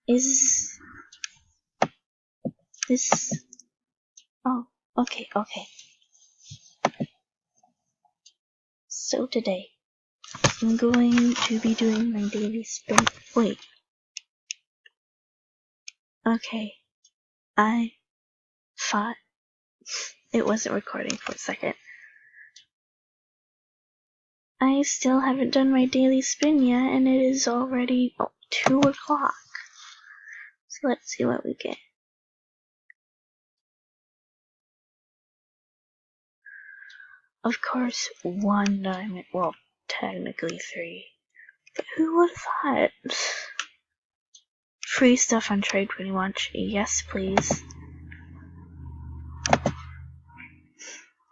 Is this... Oh, okay. So today, I'm going to be doing my daily spin. Wait. Okay. I thought it wasn't recording for a second. I still haven't done my daily spin yet, and it is already 2 o'clock. So let's see what we get. Of course, 1 diamond. Well, technically 3. But who would have thought? Free stuff on trade, pretty much. Yes, please.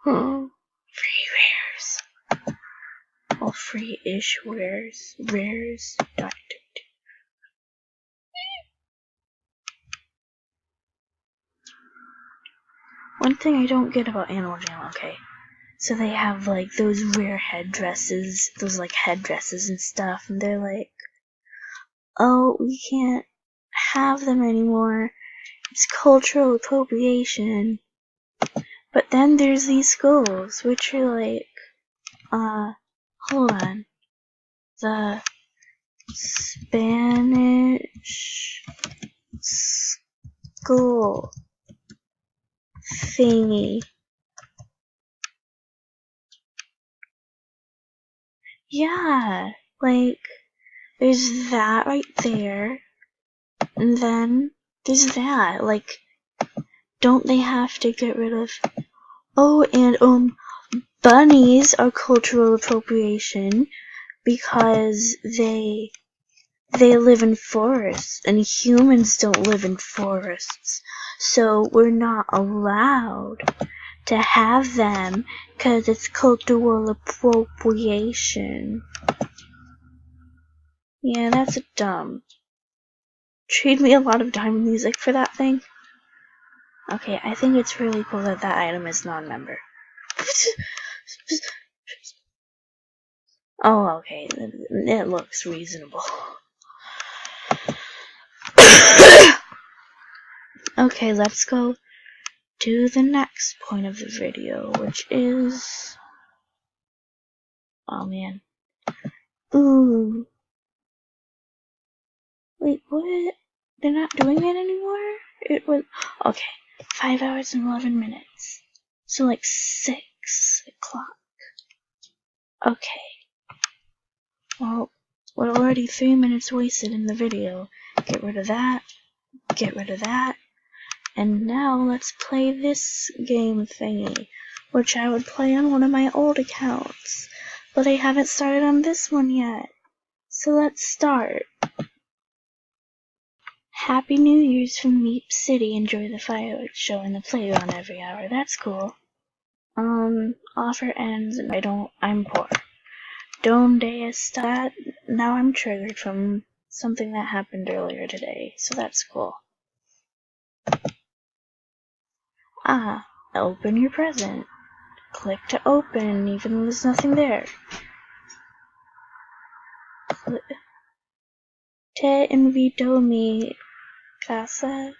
Free rares. Well, free-ish rares. One thing I don't get about Animal Jam, okay. So they have like those rare headdresses, headdresses and stuff, and they're like, oh, we can't have them anymore. It's cultural appropriation. But then there's these skulls, which are like, hold on. The Spanish skull thingy. Yeah, like, there's that right there, and then there's that, like, don't they have to get rid of... Oh, and, bunnies are cultural appropriation because they live in forests, and humans don't live in forests, so we're not allowed to have them because it's cultural appropriation. Yeah, that's dumb. Trade me a lot of diamond music for that thing. Okay, I think it's really cool that that item is non-member. Oh, okay, it looks reasonable. Okay, let's go to the next point of the video, which is... Oh man. Ooh. Wait, what? They're not doing it anymore? It was... Okay, 5 hours and 11 minutes. So like 6 o'clock. Okay. Well, we're already 3 minutes wasted in the video. Get rid of that. Get rid of that. And now let's play this game thingy, which I would play on one of my old accounts. But I haven't started on this one yet. So let's start. Happy New Year's from MeepCity. Enjoy the fireworks show in the playground every hour. That's cool. Offer ends and I'm poor. Donde está? Now I'm triggered from something that happened earlier today, so that's cool. Open your present. Click to open, even though there's nothing there. Te invito a mi casa.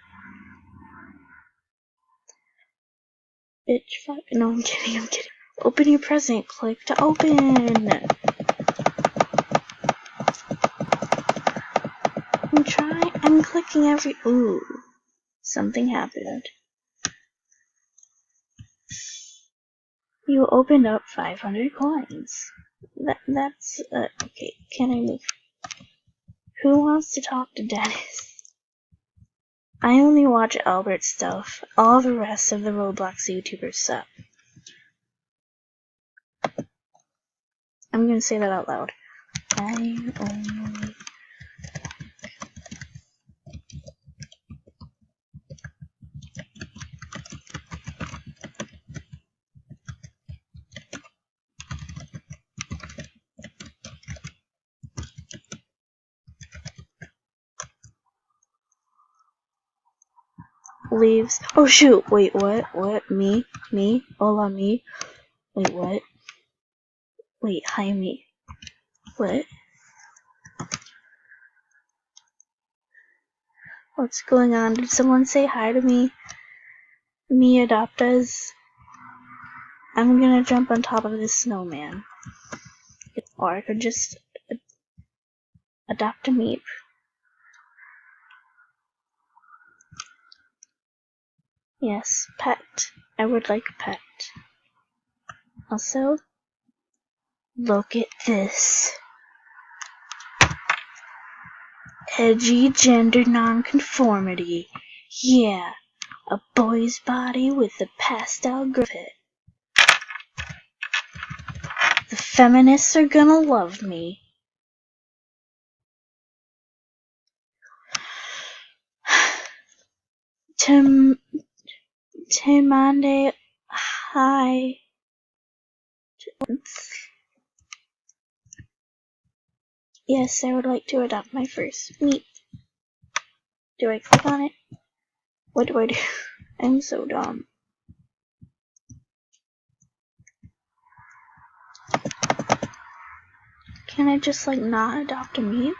Bitch, fuck. No, I'm kidding. Open your present. Click to open. I'm clicking every... Ooh. Something happened. You opened up 500 coins. That's... okay, can I move? Who wants to talk to Dennis? I only watch Albert's stuff. All the rest of the Roblox YouTubers suck. I'm gonna say that out loud. I only... Leaves. Oh shoot, wait, what? Me? Hola, me? Wait, what? Wait, hi, me. What? What's going on? Did someone say hi to me? Me adopt us? I'm gonna jump on top of this snowman. Or I could just adopt a Meep. Yes, pet. I would like a pet. Also, look at this. Edgy gender nonconformity. Yeah, a boy's body with a pastel graphic. The feminists are gonna love me. Timande, hi. Yes, I would like to adopt my first Meep. Do I click on it? What do I do? I'm so dumb. Can I just like not adopt a Meep?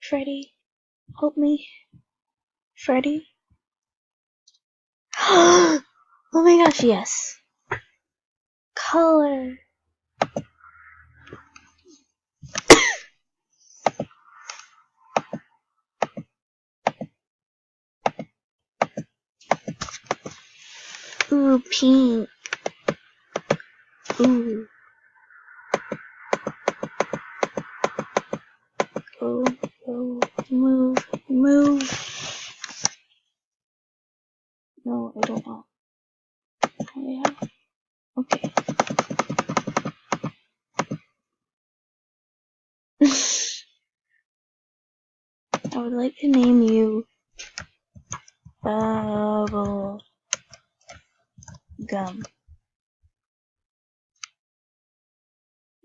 Freddy, help me. Freddy? Oh my gosh, yes. Color. Ooh, pink. Ooh. Go, go, move, move. No, I don't want. Oh, yeah. Okay. I would like to name you Bubble Gum.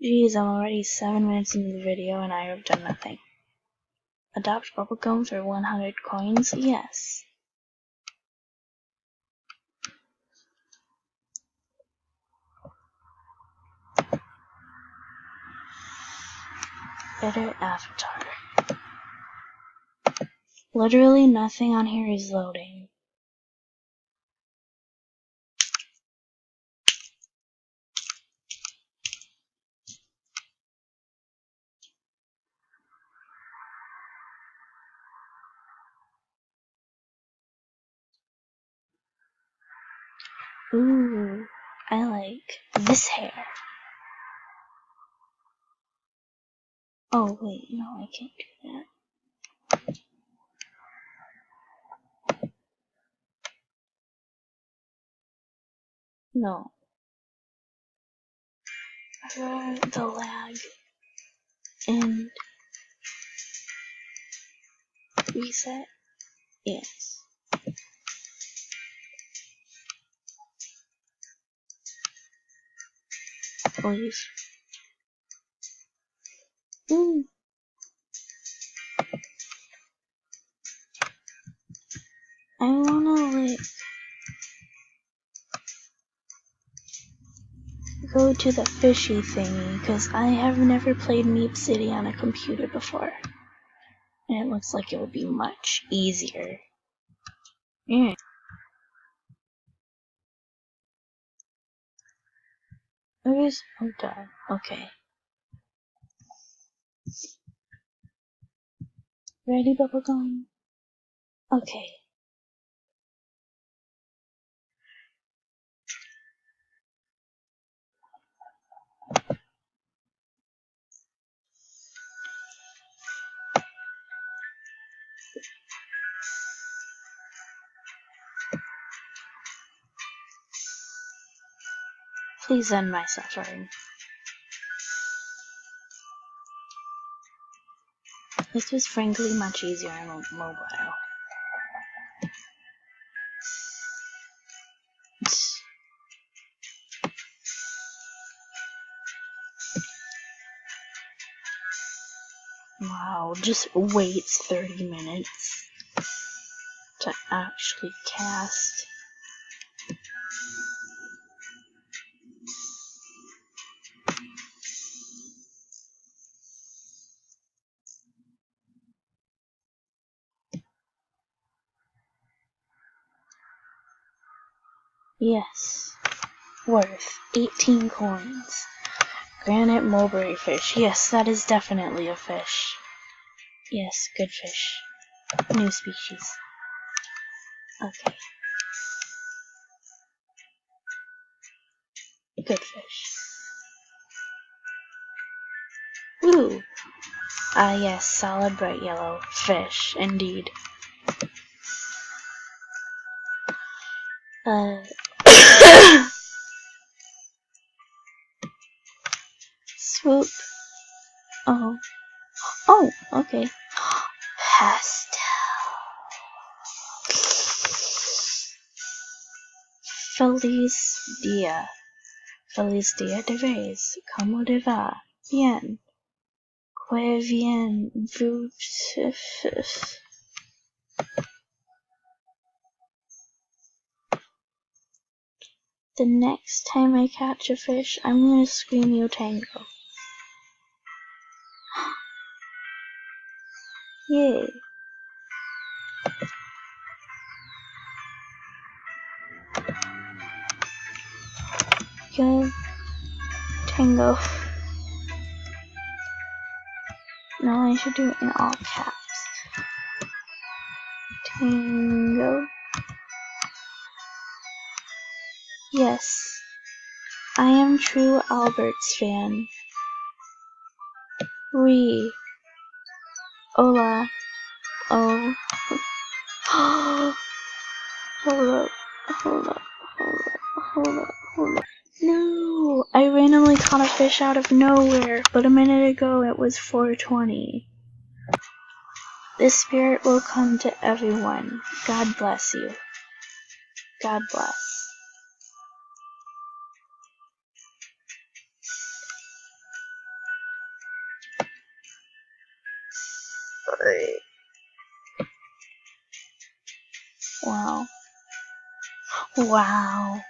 Jeez, I'm already 7 minutes into the video and I have done nothing. Adopt bubblegum for 100 coins? Yes. Better avatar. Literally nothing on here is loading. Ooh, I like this hair. Oh wait, no, I can't do that. No. The lag and reset. Yes. Please. Ooh. I wanna like go to the fishy thingy because I have never played MeepCity on a computer before. And it looks like it would be much easier. Yeah. Where's oh done. Okay. Ready, bubblegum? Okay. Please end my suffering. This was frankly much easier on mobile. Wow, just waits 30 minutes to actually cast. Yes. Worth 18 coins. Granite mulberry fish. Yes, that is definitely a fish. Yes, good fish. New species. Okay. Good fish. Ooh. Ah, yes, solid bright yellow. Fish, indeed. Swoop. Oh. Oh, okay. Pastel. Feliz dia. Feliz dia de Reis. Como te va? Bien. Que bien vous... The next time I catch a fish, I'm gonna scream you tango. Yay. Good. Tango. No, I should do it in all caps. Tango. Yes. I am true Albert's fan. Hola. Oh. Hold up. No! I randomly caught a fish out of nowhere, but a minute ago it was 4:20. The spirit will come to everyone. God bless you. God bless. Wow. Wow.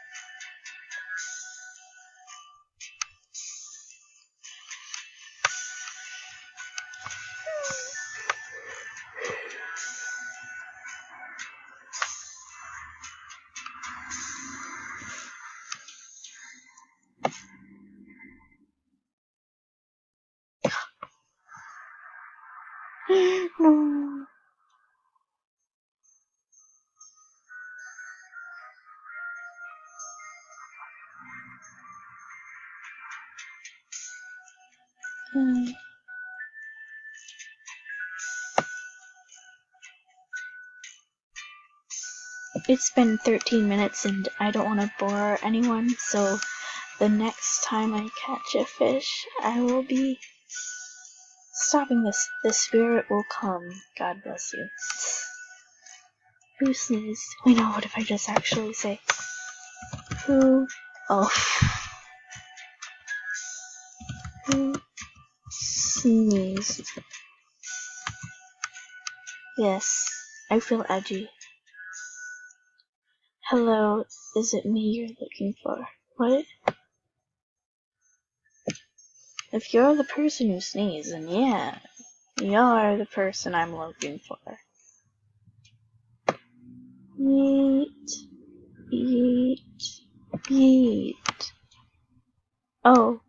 No. It's been 13 minutes and I don't want to bore anyone, so the next time I catch a fish, I will be stopping this. The spirit will come. God bless you. Who sneezed? Wait, no, what if I just actually say, who? Oh. Who sneezed? Yes, I feel edgy. Hello, is it me you're looking for? What? If you're the person who sneezed, then yeah, you're the person I'm looking for. Yeet, yeet, yeet. Oh.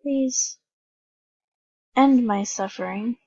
Please end my suffering.